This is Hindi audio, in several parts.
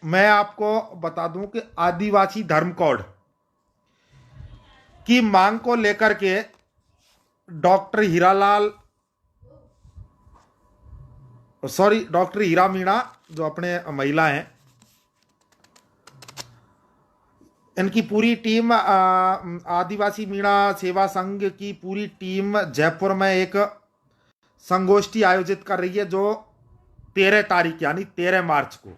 मैं आपको बता दूं कि आदिवासी धर्म कोड की मांग को लेकर के डॉक्टर हीरा मीणा जो अपने महिला हैं, इनकी पूरी टीम, आदिवासी मीणा सेवा संघ की पूरी टीम जयपुर में एक संगोष्ठी आयोजित कर रही है, जो 13 तारीख यानी 13 मार्च को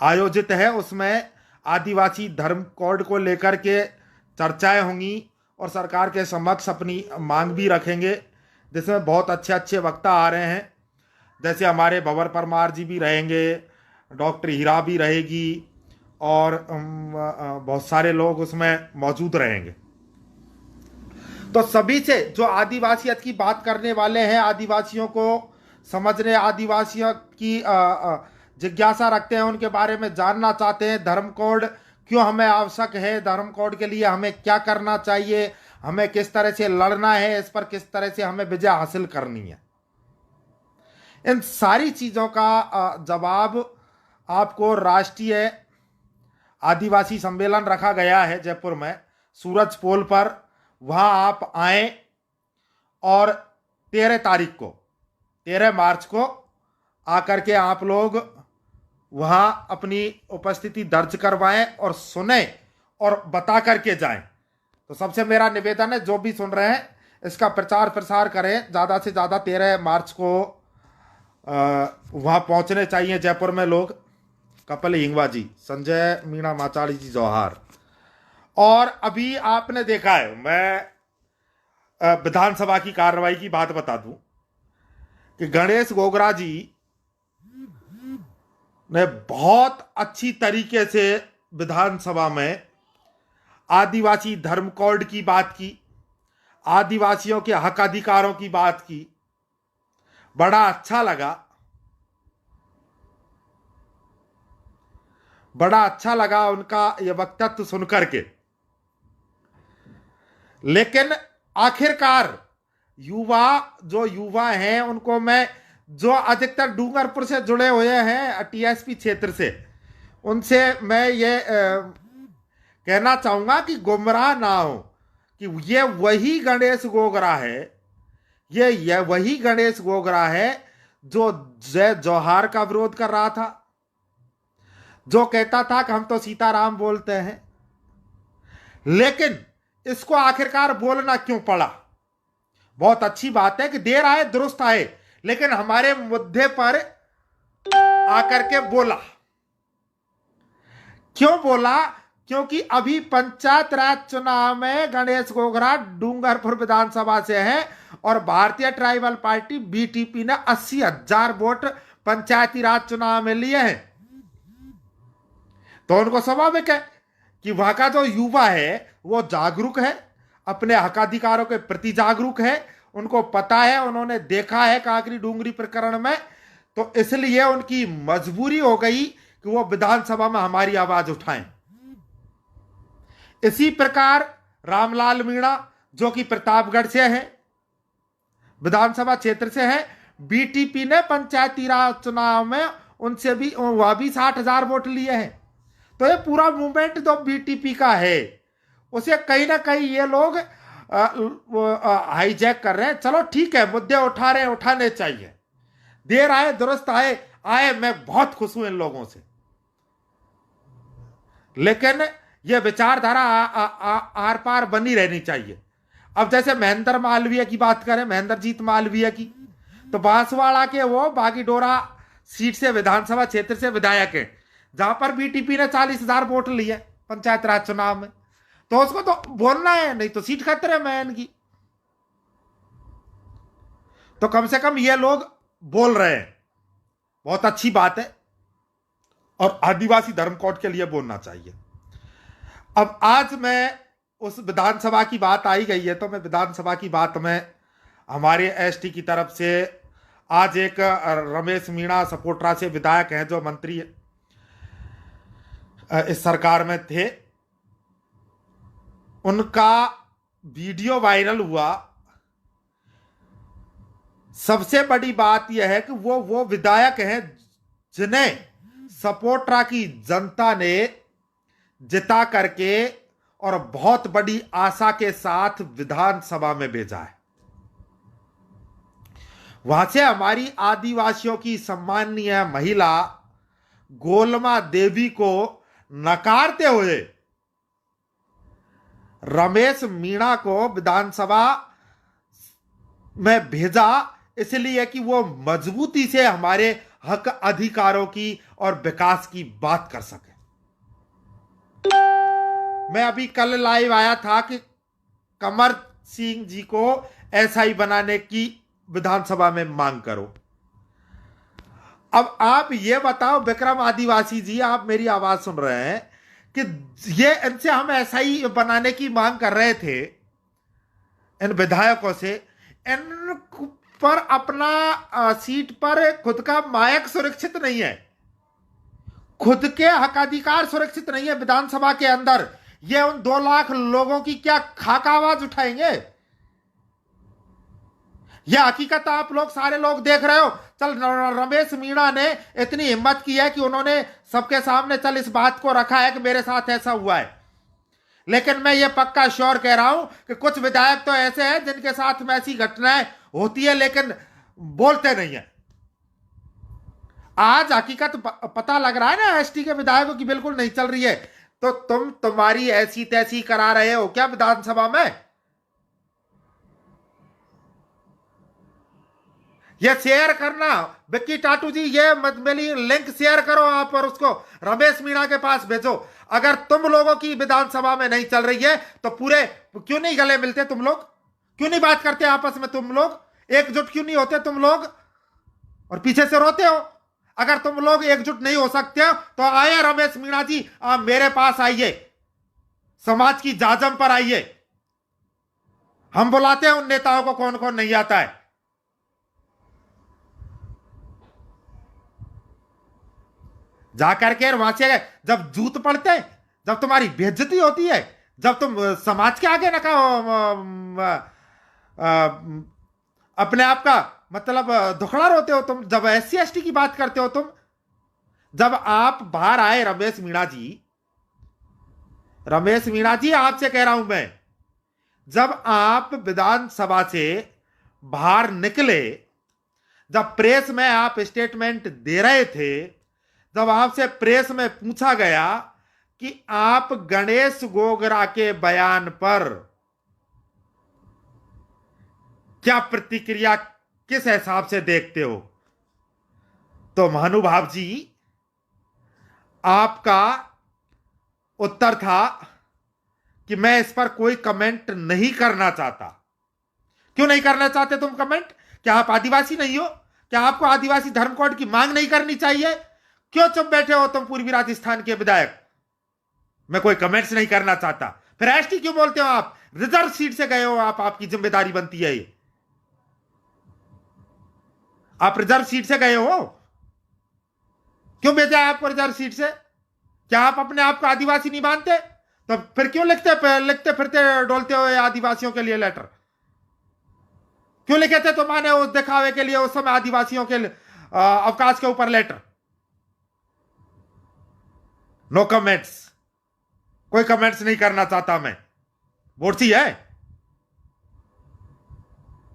आयोजित है। उसमें आदिवासी धर्म कोड को लेकर के चर्चाएं होंगी और सरकार के समक्ष अपनी मांग भी रखेंगे, जिसमें बहुत अच्छे अच्छे वक्ता आ रहे हैं। जैसे हमारे भंवर परमार जी भी रहेंगे, डॉक्टर हीरा भी रहेगी और बहुत सारे लोग उसमें मौजूद रहेंगे। तो सभी से जो आदिवासियत की बात करने वाले हैं, आदिवासियों को समझने, आदिवासियों की जिज्ञासा रखते हैं, उनके बारे में जानना चाहते हैं, धर्म कोड क्यों हमें आवश्यक है, धर्म कोड के लिए हमें क्या करना चाहिए, हमें किस तरह से लड़ना है, इस पर किस तरह से हमें विजय हासिल करनी है, इन सारी चीजों का जवाब आपको राष्ट्रीय आदिवासी सम्मेलन रखा गया है जयपुर में, सूरज पोल पर। वहां आप आए और 13 तारीख को, 13 मार्च को आकर के आप लोग वहां अपनी उपस्थिति दर्ज करवाएं और सुने और बता करके जाएं। तो सबसे मेरा निवेदन है, जो भी सुन रहे हैं इसका प्रचार प्रसार करें, ज़्यादा से ज़्यादा 13 मार्च को वहां पहुंचने चाहिए जयपुर में लोग। कपिल हिंगवा जी, संजय मीणा माचाड़ी जी जौहार। और अभी आपने देखा है, मैं विधानसभा की कार्रवाई की बात बता दूं कि गणेश गोगरा जी ने बहुत अच्छी तरीके से विधानसभा में आदिवासी धर्म कोड की बात की, आदिवासियों के हक अधिकारों की बात की। बड़ा अच्छा लगा, बड़ा अच्छा लगा उनका यह वक्तव्य सुनकर के। लेकिन आखिरकार जो युवा हैं, उनको मैं, जो अधिकतर डूंगरपुर से जुड़े हुए हैं टीएसपी क्षेत्र से, उनसे मैं ये कहना चाहूंगा कि गुमराह ना हो कि ये वही गणेश गोगरा है, ये वही गणेश गोगरा है जो जय जौहार का विरोध कर रहा था, जो कहता था कि हम तो सीताराम बोलते हैं। लेकिन इसको आखिरकार बोलना क्यों पड़ा? बहुत अच्छी बात है कि देर आए दुरुस्त आए, लेकिन हमारे मुद्दे पर आकर के बोला। क्यों बोला? क्योंकि अभी पंचायत राज चुनाव में गणेश गोगरा डूंगरपुर विधानसभा से है और भारतीय ट्राइबल पार्टी बीटीपी ने 80,000 वोट पंचायती राज चुनाव में लिए हैं। तो उनको स्वाभाविक है कि वहां का जो युवा है वो जागरूक है, अपने हकाधिकारों के प्रति जागरूक है, उनको पता है, उन्होंने देखा है कांकरी डूंगरी प्रकरण में। तो इसलिए उनकी मजबूरी हो गई कि वो विधानसभा में हमारी आवाज उठाएं। इसी प्रकार रामलाल मीणा, जो कि प्रतापगढ़ से है, विधानसभा क्षेत्र से है, बीटीपी ने पंचायती राज चुनाव में उनसे भी, वह भी 60,000 वोट लिए हैं। तो ये पूरा मूवमेंट जो बीटीपी का है, उसे कहीं ना कहीं ये लोग हाईजैक कर रहे हैं। चलो ठीक है, मुद्दे उठा रहे हैं, उठाने चाहिए, देर आए दुरुस्त आए। मैं बहुत खुश हूं इन लोगों से, लेकिन यह विचारधारा आर पार बनी रहनी चाहिए। अब जैसे महेंद्र मालवीय की बात करें, महेंद्रजीत मालवीय की, तो बांसवाड़ा के वो बागीडोरा सीट से विधानसभा क्षेत्र से विधायक हैं, जहां पर बीटीपी ने 40,000 वोट लिए पंचायत राज चुनाव में। तो उसको तो बोलना है, नहीं तो सीट खतरे में इनकी। तो कम से कम ये लोग बोल रहे हैं, बहुत अच्छी बात है, और आदिवासी धर्म कोड के लिए बोलना चाहिए। अब आज मैं उस विधानसभा की बात आई गई है, तो मैं विधानसभा की बात में हमारे एसटी की तरफ से आज एक रमेश मीणा सपोट्रा से विधायक हैं, जो मंत्री इस सरकार में थे, उनका वीडियो वायरल हुआ। सबसे बड़ी बात यह है कि वो विधायक हैं जिन्हें सपोट्रा की जनता ने जिता करके और बहुत बड़ी आशा के साथ विधानसभा में भेजा है। वहां से हमारी आदिवासियों की सम्माननीय महिला गोलमा देवी को नकारते हुए रमेश मीणा को विधानसभा में भेजा, इसलिए कि वो मजबूती से हमारे हक अधिकारों की और विकास की बात कर सके। मैं अभी कल लाइव आया था कि कंवर सिंह जी को एसआई बनाने की विधानसभा में मांग करो। अब आप ये बताओ विक्रम आदिवासी जी, आप मेरी आवाज सुन रहे हैं कि ये इनसे हम एसआई बनाने की मांग कर रहे थे, इन विधायकों से, इन पर अपना सीट पर खुद का मायक सुरक्षित नहीं है, खुद के हकाधिकार सुरक्षित नहीं है विधानसभा के अंदर। ये उन 2 लाख लोगों की क्या खाका आवाज उठाएंगे? यह हकीकत आप लोग सारे लोग देख रहे हो। चल, रमेश मीणा ने इतनी हिम्मत की है कि उन्होंने सबके सामने चल इस बात को रखा है कि मेरे साथ ऐसा हुआ है। लेकिन मैं ये पक्का श्योर कह रहा हूं कि कुछ विधायक तो ऐसे हैं जिनके साथ में ऐसी घटनाएं होती है लेकिन बोलते नहीं है। आज हकीकत पता लग रहा है ना, एसटी के विधायकों की बिल्कुल नहीं चल रही है, तो तुम्हारी ऐसी तैसी करा रहे हो क्या विधानसभा में? ये शेयर करना विक्की टाटू जी, ये मेरी लिंक शेयर करो आप और उसको रमेश मीणा के पास भेजो। अगर तुम लोगों की विधानसभा में नहीं चल रही है तो पूरे क्यों नहीं गले मिलते तुम लोग? क्यों नहीं बात करते आपस में तुम लोग? एकजुट क्यों नहीं होते तुम लोग और पीछे से रोते हो? अगर तुम लोग एकजुट नहीं हो सकते तो आए रमेश मीणा जी, आप मेरे पास आइए, समाज की जाजम पर आइए। हम बुलाते हैं उन नेताओं को, कौन कौन नहीं आता है। जाकर के वहां से जब जूत पड़ते हैं, जब तुम्हारी बेइज्जती होती है, जब तुम समाज के आगे ना अपने आप का मतलब दुखड़ा रोते हो तुम, जब एससी एसटी की बात करते हो तुम, जब आप बाहर आए रमेश मीणा जी आपसे कह रहा हूं मैं, जब आप विधानसभा से बाहर निकले, जब प्रेस में आप स्टेटमेंट दे रहे थे, जब आपसे प्रेस में पूछा गया कि आप गणेश गोगरा के बयान पर क्या प्रतिक्रिया, किस हिसाब से देखते हो, तो महानुभाव जी आपका उत्तर था कि मैं इस पर कोई कमेंट नहीं करना चाहता। क्यों नहीं करना चाहते तुम कमेंट? क्या आप आदिवासी नहीं हो? क्या आपको आदिवासी धर्म कोड की मांग नहीं करनी चाहिए? क्यों चुप बैठे हो तुम पूर्वी राजस्थान के विधायक? मैं कोई कमेंट्स नहीं करना चाहता, फिर एसटी क्यों बोलते हो? आप रिजर्व सीट से गए हो, आपकी जिम्मेदारी बनती है ये। आप रिजर्व सीट से गए हो, क्यों भेजा है आपको रिजर्व सीट से? क्या आप अपने आप को आदिवासी नहीं मानते? तो फिर क्यों लिखते फिरते डोलते हो आदिवासियों के लिए लेटर? क्यों लिखे थे तुम्हारे उस दिखावे के लिए उस समय आदिवासियों के अवकाश के ऊपर लेटर? नो कमेंट्स, कोई कमेंट्स नहीं करना चाहता मैं। बोर्सी है,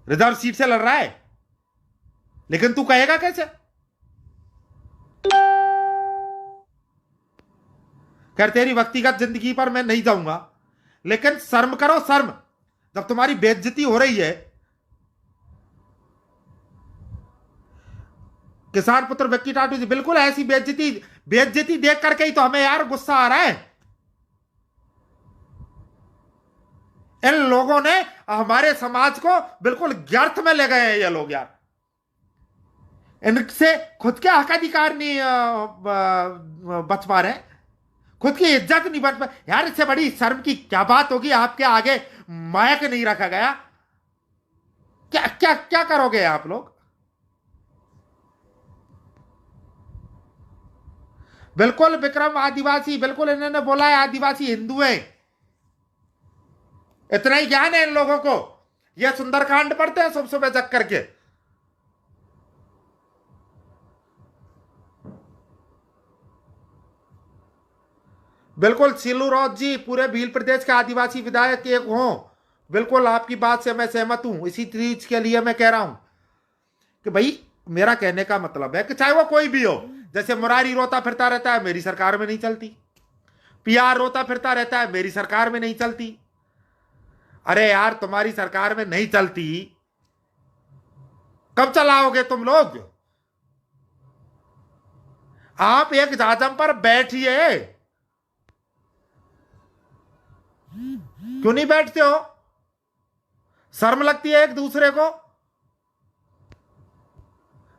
रिजर्व सीट से लड़ रहा है, लेकिन तू कहेगा कैसे? खैर, तेरी व्यक्तिगत जिंदगी पर मैं नहीं जाऊंगा, लेकिन शर्म करो, शर्म। जब तुम्हारी बेइज्जती हो रही है, किसान पुत्र विक्की टाटू जी, बिल्कुल ऐसी बेइज्जती देख करके ही तो हमें यार गुस्सा आ रहा है। इन लोगों ने हमारे समाज को बिल्कुल व्यर्थ में ले गए हैं ये लोग यार। इनसे खुद के हक अधिकार नहीं बच पा रहे, खुद की इज्जत नहीं बच पा यार। इससे बड़ी शर्म की क्या बात होगी? आपके आगे मायक नहीं रखा गया, क्या क्या क्या करोगे आप लोग? बिल्कुल विक्रम आदिवासी, बिल्कुल इन्होंने बोला है आदिवासी हिंदू है, इतना ही ज्ञान है इन लोगों को। यह सुंदरकांड पढ़ते हैं सुबह सुबह जग करके। बिल्कुल सिल्लूरोज जी, पूरे भील प्रदेश के आदिवासी विधायक एक हों, बिल्कुल आपकी बात से मैं सहमत हूं। इसी चीज के लिए मैं कह रहा हूं कि भाई मेरा कहने का मतलब है कि चाहे वो कोई भी हो, जैसे मुरारी रोता फिरता रहता है मेरी सरकार में नहीं चलती, पीआर रोता फिरता रहता है मेरी सरकार में नहीं चलती। अरे यार तुम्हारी सरकार में नहीं चलती, कब चलाओगे तुम लोग? आप एक जाजम पर बैठिए, क्यों नहीं बैठते हो? शर्म लगती है एक दूसरे को,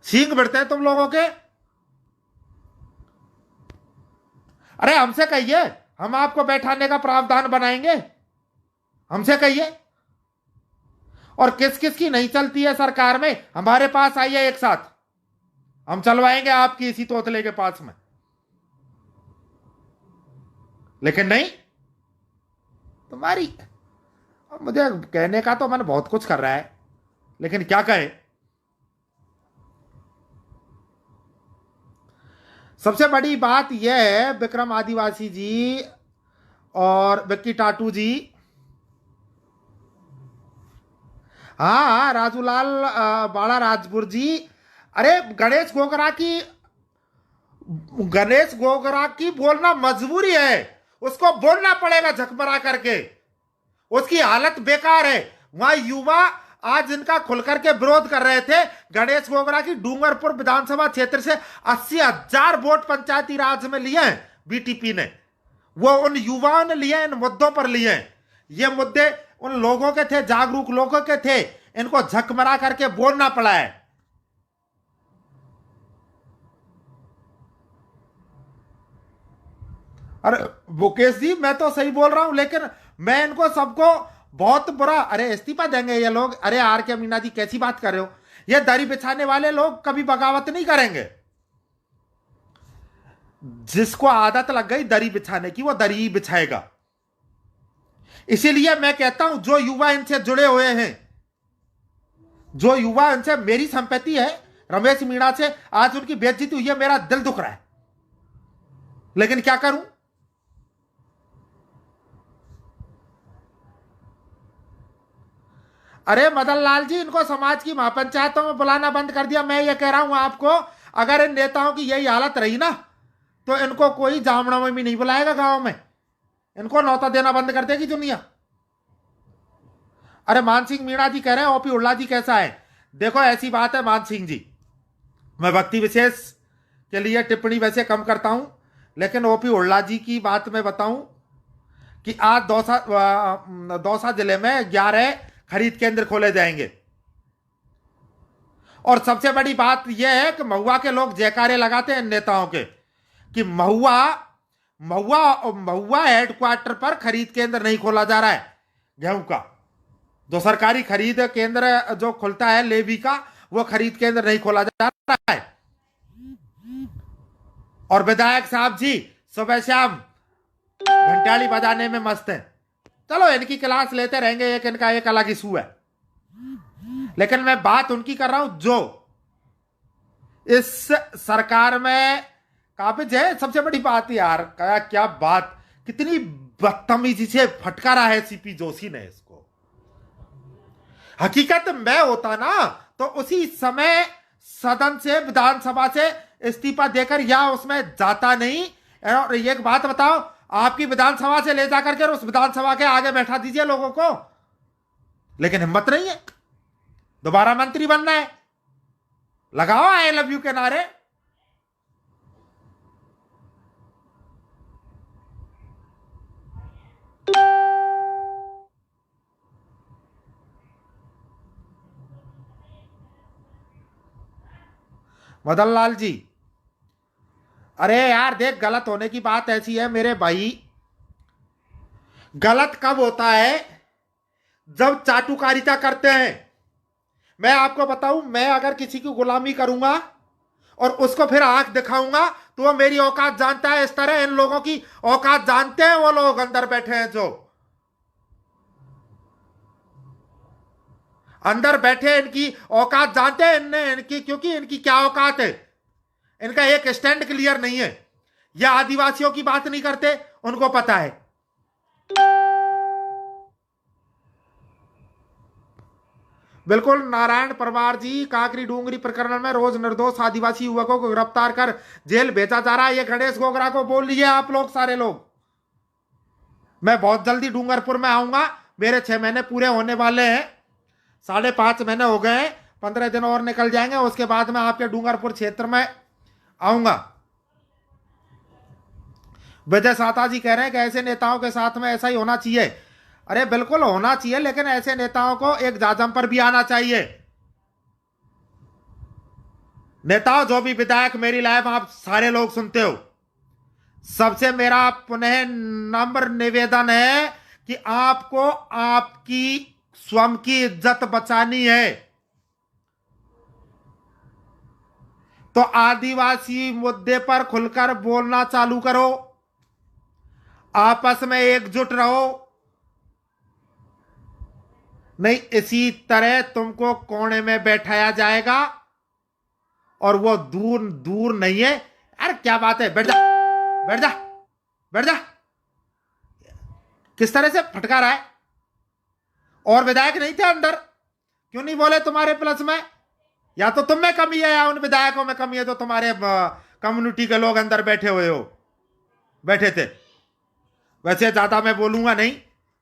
सींग बढ़ते हैं तुम लोगों के। अरे हमसे कहिए, हम आपको बैठाने का प्रावधान बनाएंगे, हमसे कहिए। और किस किस की नहीं चलती है सरकार में, हमारे पास आइए एक साथ, हम चलवाएंगे आपकी इसी तोतले के पास में। लेकिन नहीं, तुम्हारी, अब मुझे कहने का तो मन बहुत कुछ कर रहा है, लेकिन क्या कहे। सबसे बड़ी बात यह है विक्रम आदिवासी जी और विक्की टाटू जी, हाँ राजूलाल बाड़ा राजपुर जी, अरे गणेश गोगरा की बोलना मजबूरी है, उसको बोलना पड़ेगा झकमरा करके, उसकी हालत बेकार है। वहां युवा आज इनका खुलकर के विरोध कर रहे थे। गणेश गोगरा की डूंगरपुर विधानसभा क्षेत्र से 80,000 वोट पंचायती राज में लिए हैं बीटीपी ने, वो उन युवाओं ने लिए, इन मुद्दों पर लिए हैं। ये मुद्दे उन लोगों के थे, जागरूक लोगों के थे, इनको झकमरा करके बोलना पड़ा है। अरे मुकेश जी मैं तो सही बोल रहा हूं, लेकिन मैं इनको सबको बहुत बुरा, अरे इस्तीफा देंगे ये लोग। अरे आर के मीना जी कैसी बात कर रहे हो, ये दरी बिछाने वाले लोग कभी बगावत नहीं करेंगे। जिसको आदत लग गई दरी बिछाने की वो दरी ही बिछाएगा। इसीलिए मैं कहता हूं जो युवा इनसे जुड़े हुए हैं, जो युवा इनसे, मेरी संपत्ति है रमेश मीणा से, आज उनकी बेइज्जती हुई है, मेरा दिल दुख रहा है, लेकिन क्या करूं। अरे मदन लाल जी, इनको समाज की महापंचायतों में बुलाना बंद कर दिया। मैं ये कह रहा हूं आपको, अगर इन नेताओं की यही हालत रही ना, तो इनको कोई जामना में भी नहीं बुलाएगा गांव में, इनको नौता देना बंद कर देगी दुनिया। अरे मान सिंह मीणा जी कह रहे हैं ओपी उल्ला जी कैसा है। देखो ऐसी बात है मान सिंह जी, मैं व्यक्ति विशेष के लिए टिप्पणी वैसे कम करता हूं, लेकिन ओपी उल्ला जी की बात मैं बताऊं कि आज दौसा जिले में 11 खरीद केंद्र खोले जाएंगे। और सबसे बड़ी बात यह है कि महुआ के लोग जयकारे लगाते हैं नेताओं के कि महुआ महुआ महुआ हेडक्वार्टर पर खरीद केंद्र नहीं खोला जा रहा है गेहूं का। जो सरकारी खरीद केंद्र जो खुलता है लेवी का, वो खरीद केंद्र नहीं खोला जा रहा है। और विधायक साहब जी सुबह शाम घंटाली बजाने में मस्त है। चलो इनकी क्लास लेते रहेंगे, एक इनका एक अलग इशू है, लेकिन मैं बात उनकी कर रहा हूं जो इस सरकार में काबिज है। सबसे बड़ी बात यार, क्या बात, कितनी बदतमीजी से फटकारा है सीपी जोशी ने इसको। हकीकत में होता ना तो उसी समय सदन से, विधानसभा से इस्तीफा देकर या उसमें जाता नहीं। और एक बात बताओ, आपकी विधानसभा से ले जाकर के उस विधानसभा के आगे बैठा दीजिए लोगों को, लेकिन हिम्मत नहीं है, दोबारा मंत्री बनना है, लगाओ आई लव यू के नारे। मदन लाल जी, अरे यार देख, गलत होने की बात ऐसी है मेरे भाई, गलत कब होता है जब चाटुकारिता करते हैं। मैं आपको बताऊं, मैं अगर किसी की गुलामी करूंगा और उसको फिर आंख दिखाऊंगा तो वो मेरी औकात जानता है। इस तरह इन लोगों की औकात जानते हैं वो लोग अंदर बैठे हैं, जो अंदर बैठे इनकी औकात जानते हैं इनकी, क्योंकि इनकी क्या औकात है, इनका एक स्टैंड क्लियर नहीं है। या आदिवासियों की बात नहीं करते, उनको पता है। बिल्कुल नारायण परमार जी, काकरी डूंगरी प्रकरण में रोज निर्दोष आदिवासी युवकों को गिरफ्तार कर जेल भेजा जा रहा है, ये गणेश गोगरा को बोल लीजिए आप लोग, सारे लोग। मैं बहुत जल्दी डूंगरपुर में आऊंगा, मेरे 6 महीने पूरे होने वाले हैं, 5.5 महीने हो गए हैं, 15 दिन और निकल जाएंगे, उसके बाद मैं आपके डूंगरपुर क्षेत्र में आऊंगा। विजय साता जी कह रहे हैं कि ऐसे नेताओं के साथ में ऐसा ही होना चाहिए। अरे बिल्कुल होना चाहिए, लेकिन ऐसे नेताओं को एक जाजम पर भी आना चाहिए। नेताओं, जो भी विधायक मेरी लाइव आप सारे लोग सुनते हो, सबसे मेरा पुनः नम्र निवेदन है कि आपको आपकी स्वयं की इज्जत बचानी है, तो आदिवासी मुद्दे पर खुलकर बोलना चालू करो, आपस में एकजुट रहो। नहीं इसी तरह तुमको कोने में बैठाया जाएगा, और वो दूर दूर नहीं है। अरे क्या बात है, बैठ जा बैठ जा बैठ जा। किस तरह से फटका रहा है। और विधायक नहीं थे अंदर, क्यों नहीं बोले तुम्हारे प्लस में? या तो तुम में कमी है या उन विधायकों में कमी है, तो तुम्हारे कम्युनिटी के लोग अंदर बैठे हुए हो, बैठे थे। वैसे ज्यादा मैं बोलूंगा नहीं,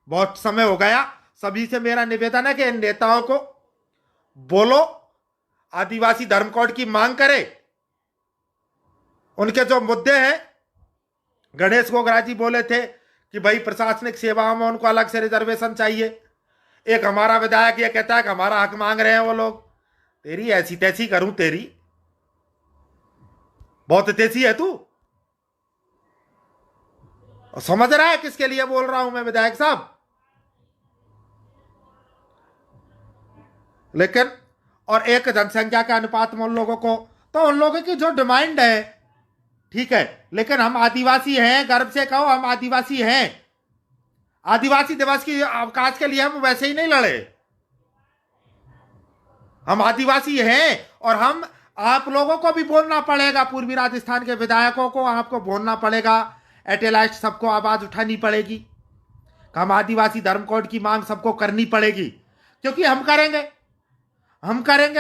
बहुत समय हो गया। सभी से मेरा निवेदन है कि इन नेताओं को बोलो, आदिवासी धर्म कोड की मांग करे, उनके जो मुद्दे हैं। गणेश गोगरा जी बोले थे कि भाई प्रशासनिक सेवाओं में उनको अलग से रिजर्वेशन चाहिए। एक हमारा विधायक ये कहता है कि हमारा हक मांग रहे हैं वो लोग। तेरी ऐसी तैसी करूं तेरी, बहुत तेजी है तू। समझ रहा है किसके लिए बोल रहा हूं मैं विधायक साहब? लेकिन और एक जनसंख्या के अनुपात में उन लोगों को, तो उन लोगों की जो डिमांड है ठीक है, लेकिन हम आदिवासी हैं, गर्व से कहो हम आदिवासी हैं। आदिवासी दिवस की अवकाश के लिए हम वैसे ही नहीं लड़े, हम आदिवासी हैं। और हम आप लोगों को भी बोलना पड़ेगा, पूर्वी राजस्थान के विधायकों को आपको बोलना पड़ेगा, एटेलाइस्ट सबको आवाज उठानी पड़ेगी। हम आदिवासी धर्म कोड की मांग सबको करनी पड़ेगी, क्योंकि हम करेंगे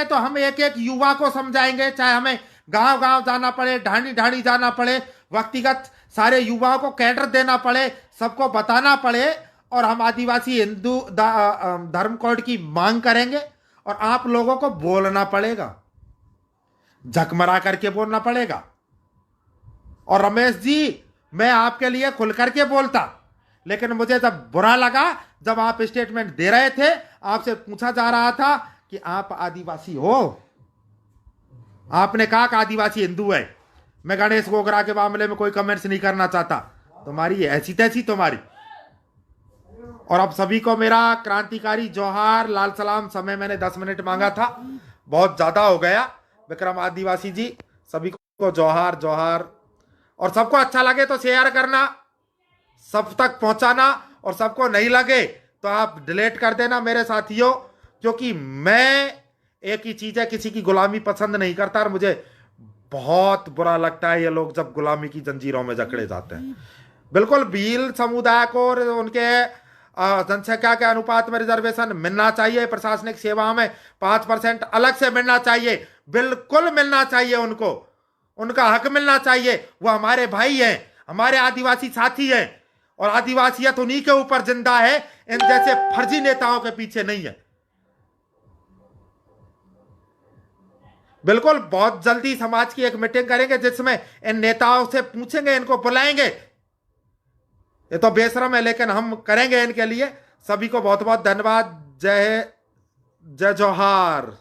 तो हम एक एक युवा को समझाएंगे, चाहे हमें गांव गांव जाना पड़े, ढाणी ढाणी जाना पड़े, व्यक्तिगत सारे युवाओं को कैडर देना पड़े, सबको बताना पड़े, और हम आदिवासी हिंदू धर्म कोड की मांग करेंगे। और आप लोगों को बोलना पड़ेगा, झकमरा करके बोलना पड़ेगा। और रमेश जी, मैं आपके लिए खुल करके बोलता, लेकिन मुझे जब बुरा लगा, जब आप स्टेटमेंट दे रहे थे, आपसे पूछा जा रहा था कि आप आदिवासी हो, आपने कहा कि आदिवासी हिंदू है। मैं गणेश गोगरा के मामले में कोई कमेंट्स नहीं करना चाहता, तुम्हारी ऐसी तैसी तुम्हारी। और अब सभी को मेरा क्रांतिकारी जोहार, लाल सलाम। समय मैंने 10 मिनट मांगा था, बहुत ज्यादा हो गया। विक्रम आदिवासी जी, सभी को जोहार जोहार। और सबको अच्छा लगे तो शेयर करना, सब तक पहुंचाना, और सबको नहीं लगे तो आप डिलीट कर देना मेरे साथियों, क्योंकि मैं एक ही चीज है, किसी की गुलामी पसंद नहीं करता, और मुझे बहुत बुरा लगता है ये लोग जब गुलामी की जंजीरों में जकड़े जाते हैं। बिल्कुल भील समुदाय को उनके जनसंख्या के अनुपात में रिजर्वेशन मिलना चाहिए, प्रशासनिक सेवाओं में 5% अलग से मिलना चाहिए, बिल्कुल मिलना चाहिए उनको, उनका हक मिलना चाहिए। वो हमारे भाई हैं, हमारे आदिवासी साथी हैं, और आदिवासियत उन्हीं के ऊपर जिंदा है, इन जैसे फर्जी नेताओं के पीछे नहीं है। बिल्कुल बहुत जल्दी समाज की एक मीटिंग करेंगे, जिसमें इन नेताओं से पूछेंगे, इनको बुलाएंगे। ये तो बेशरम है, लेकिन हम करेंगे इनके लिए। सभी को बहुत बहुत धन्यवाद। जय जय जोहार।